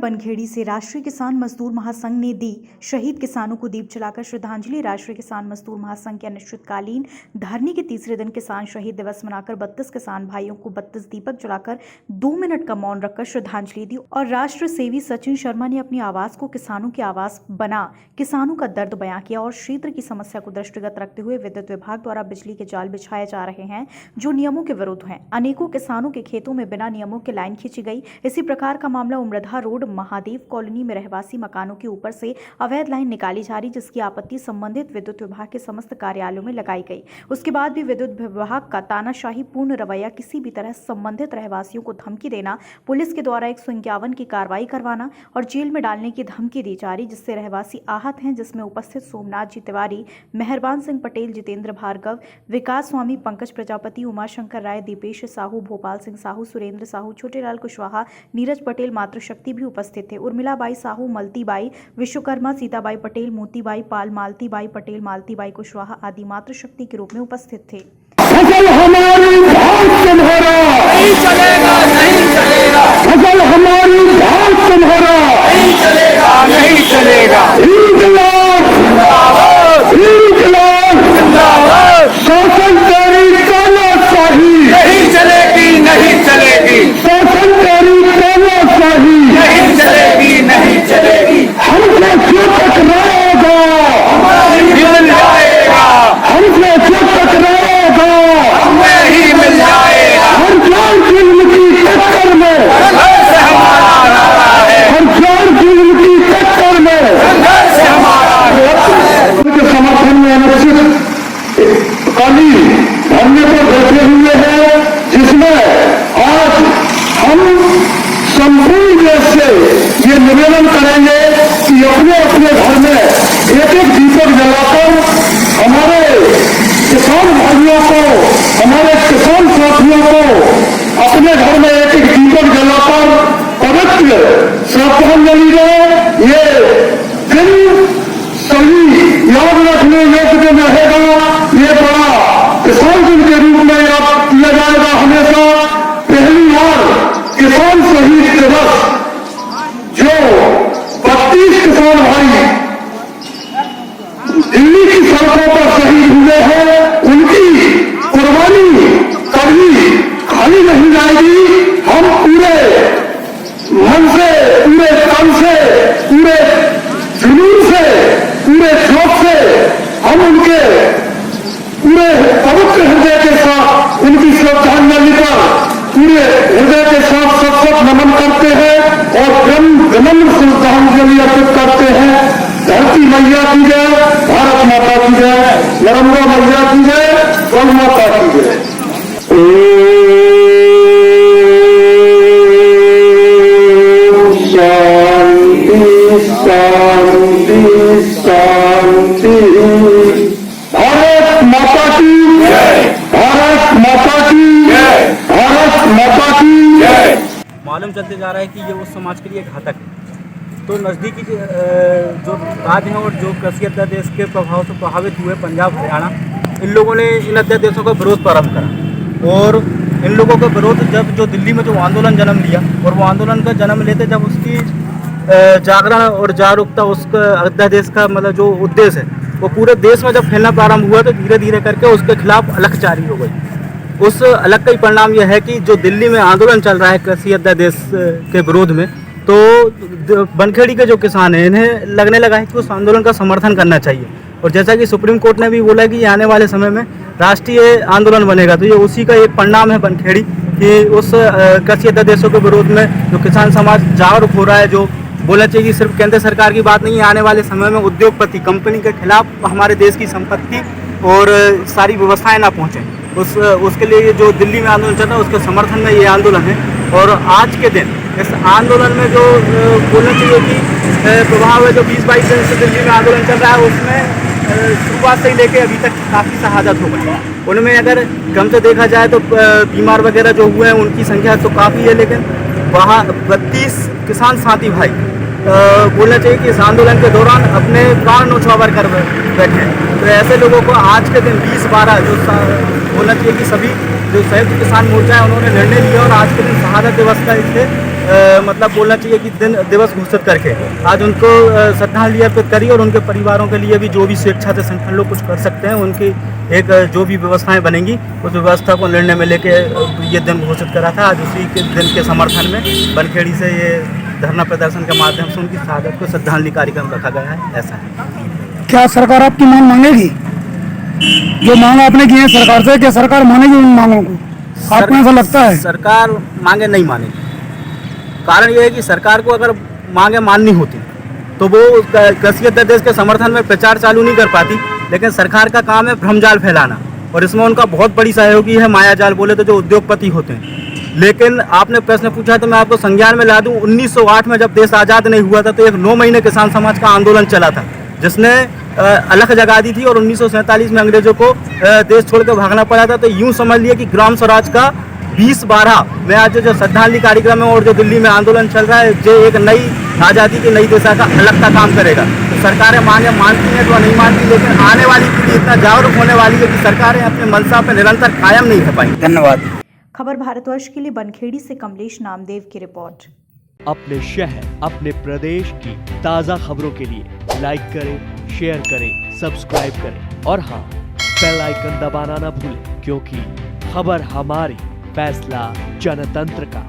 बनखेड़ी से राष्ट्रीय किसान मजदूर महासंघ ने दी शहीद किसानों को दीप जलाकर श्रद्धांजलि। राष्ट्रीय किसान मजदूर महासंघ के अनिश्चितकालीन धरने के तीसरे दिन किसान शहीद दिवस मनाकर 32 किसान भाइयों को 32 दीपक जलाकर 2 मिनट का मौन रखकर श्रद्धांजलि दी। और राष्ट्र सेवी सचिन शर्मा ने अपनी आवाज को किसानों की आवाज बना किसानों का दर्द बयां किया और क्षेत्र की समस्या को दृष्टिगत रखते हुए विद्युत विभाग द्वारा बिजली के जाल बिछाए जा रहे हैं जो नियमों के विरुद्ध हैं। अनेकों किसानों के खेतों में बिना नियमों के लाइन खींची गई। इसी प्रकार का मामला उमरधा रोड महादेव कॉलोनी में रहवासी मकानों के ऊपर से अवैध लाइन निकाली जा रही, जिसकी आपत्ति संबंधित विद्युत विभाग के समस्त कार्यालयों में लगाई गई। उसके बाद भी विद्युत विभाग का तानाशाही पूर्ण रवैया, किसी भी तरह संबंधित रहवासियों को धमकी देना, पुलिस के द्वारा 151 की कार्रवाई करवाना और जेल में डालने की धमकी दी जा रही, जिससे रहवासी आहत हैं। जिसमें उपस्थित सोमनाथ जी तिवारी, मेहरबान सिंह पटेल, जितेंद्र भार्गव, विकास स्वामी, पंकज प्रजापति, उमाशंकर राय, दीपेश साहू, भोपाल सिंह साहू, सुरेंद्र साहू, छोटेलाल कुशवाहा, नीरज पटेल, मातृशक्ति भी उपस्थित थे। उर्मिलाबाई साहू, मलतीबाई विश्वकर्मा, सीताबाई पटेल, मोतीबाई पाल, मालतीबाई पटेल, मालतीबाई कुशवाहा आदि मातृशक्ति के रूप में उपस्थित थे। फसल हमारी भाग तुम्हारा नहीं चलेगा, नहीं चलेगा। फसल हमारी भाग तुम्हारा नहीं चलेगा, नहीं चलेगा। इंकलाब जिंदाबाद, इंकलाब जिंदाबाद। शोषण तेरी तानाशाही नहीं चलेगी, नहीं चलेगी। शोषण तेरी तानाशाही नहीं चलेगी, नहीं चलेगी। हमसे जो टकराएगा मिल जाएगा, हमसे जो टकराएगा हमें ही मिल जाएगा। हर चार जुल्म की टक्कर में संघर्ष हमारा नारा है, हर चार जुल्म की टक्कर में संघर्ष हमारा के समर्थन में अनिश्चितकालीन धरने पर बैठे हुए हैं, जिसमें आज हम संपूर्ण देश से ये निवेदन करेंगे कि अपने अपने घर में एक एक दीपक जलाकर हमारे किसान भाइयों को, हमारे किसान साथियों को अपने घर में एक एक दीपक जलाकर पवित्र श्रद्धांजलि दें। ये दिन सभी याद रखने योग्य में रहेगा। ये बड़ा किसान दिन के रूप में याद किया जाएगा हमेशा। पहली बार किसान शहीद दिवस जो 32 किसान भाई दिल्ली की सड़कों पर शहीद हुए हैं, उनकी कुर्बानी कभी खाली नहीं जाएगी। हम पूरे मन से, पूरे तन से, पूरे जुनून से, पूरे जोश से हम उनके पूरे पवित्र हृदय के साथ उनकी श्रद्धांजलि पर पूरे हृदय के साथ सत नमन करते हैं और विनम्र श्रद्धांजलि अर्पित करते हैं। धरती मैया की जय, भारत माता की जय, नर्मदा मैया की जय, गौ माता की जय। शांति शांति शांति। भारत माता की जय, भारत माता की जय, भारत माता की जय। मालूम चलते जा रहा है कि ये उस समाज के लिए घातक है। तो नज़दीकी जो राज्य हैं और जो कृषि अध्यादेश के प्रभाव से प्रभावित हुए पंजाब, हरियाणा, इन लोगों ने इन अध्यादेशों का विरोध प्रारंभ करा। और इन लोगों का विरोध जब जो दिल्ली में जो आंदोलन जन्म लिया, और वो आंदोलन का जन्म लेते जब उसकी जागरण और जागरूकता, उसका अध्यादेश का मतलब जो उद्देश्य है वो पूरे देश में जब फैलना प्रारंभ हुआ, तो धीरे धीरे करके उसके खिलाफ अलख जारी हो गई। उस अलग का ही परिणाम यह है कि जो दिल्ली में आंदोलन चल रहा है कृषि अध्यादेश के विरोध में, तो बनखेड़ी के जो किसान हैं इन्हें लगने लगा है कि उस आंदोलन का समर्थन करना चाहिए। और जैसा कि सुप्रीम कोर्ट ने भी बोला कि आने वाले समय में राष्ट्रीय आंदोलन बनेगा, तो ये उसी का एक परिणाम है बनखेड़ी कि उस कृषि अध्यादेशों के विरोध में जो किसान समाज जागरूक हो रहा है। जो बोलना चाहिए कि सिर्फ केंद्र सरकार की बात नहीं है, आने वाले समय में उद्योगपति कंपनी के खिलाफ हमारे देश की संपत्ति और सारी व्यवस्थाएं ना पहुँचें, उसके लिए जो दिल्ली में आंदोलन चल रहा है उसके समर्थन में ये आंदोलन है। और आज के दिन इस आंदोलन में जो बोलना चाहिए कि प्रभाव है, जो 20-22 दिन से दिल्ली में आंदोलन चल रहा है, उसमें शुरुआत से ही लेके अभी तक काफ़ी शहादत हो गई। उनमें अगर कम से देखा जाए तो बीमार वगैरह जो हुए हैं उनकी संख्या तो काफ़ी है, लेकिन वहाँ 32 किसान साथी भाई बोलना चाहिए कि इस आंदोलन के दौरान अपने प्राण न्यौछावर कर बैठे हैं। तो ऐसे लोगों को आज के दिन 20-12 जो बोलना चाहिए कि सभी जो संयुक्त किसान मोर्चा है उन्होंने निर्णय लिया और आज के दिन शहादत दिवस का इसे मतलब बोलना चाहिए कि दिन दिवस घोषित करके आज उनको श्रद्धांजलि अर्पित करी और उनके परिवारों के लिए भी जो भी स्वेच्छा से संगठन लोग कुछ कर सकते हैं उनकी एक जो भी व्यवस्थाएं बनेंगी उस व्यवस्था को निर्णय में लेके ये दिन घोषित करा था। आज उसी के दिन के समर्थन में बनखेड़ी से ये धरना प्रदर्शन के माध्यम से उनकी शहादत को श्रद्धांजलि कार्यक्रम रखा गया है। ऐसा है। क्या सरकार आपकी मांग मांगेगी? जो मांग आपने की है सरकार से, क्या सरकार मानेगी उन मांगों को? आपको ऐसा लगता है? सरकार मांगे नहीं मानेगी। कारण ये है कि सरकार को अगर मांगे माननी होती तो वो कृषि अध्यादेश के समर्थन में प्रचार चालू नहीं कर पाती। लेकिन सरकार का काम है भ्रमजाल फैलाना और इसमें उनका बहुत बड़ी सहयोगी है मायाजाल बोले तो जो उद्योगपति होते हैं। लेकिन आपने प्रश्न पूछा तो मैं आपको संज्ञान में ला दूं, 1908 में जब देश आज़ाद नहीं हुआ था तो एक 9 महीने किसान समाज का आंदोलन चला था जिसने अलख जगा दी थी और 1947 में अंग्रेजों को देश छोड़ कर भागना पड़ा था। तो यूं समझ लिए कि ग्राम स्वराज का 2012 में आज जो श्रद्धांजलि कार्यक्रम है और जो दिल्ली में आंदोलन चल रहा है जो एक नई आज़ादी की नई दिशा का अलग का काम करेगा। तो सरकारें मांगे मानती हैं तो नहीं मानती, लेकिन आने वाली पीढ़ी इतना जागरूक होने वाली है कि सरकारें अपने मंशा पर निरंतर कायम नहीं रह पाएंगी। धन्यवाद। खबर भारतवर्ष के लिए बनखेड़ी से कमलेश नामदेव की रिपोर्ट। अपने शहर अपने प्रदेश की ताज़ा खबरों के लिए लाइक करें, शेयर करें, सब्सक्राइब करें और हाँ, बेल आइकन दबाना ना भूलें क्योंकि खबर हमारी, फैसला जनतंत्र का।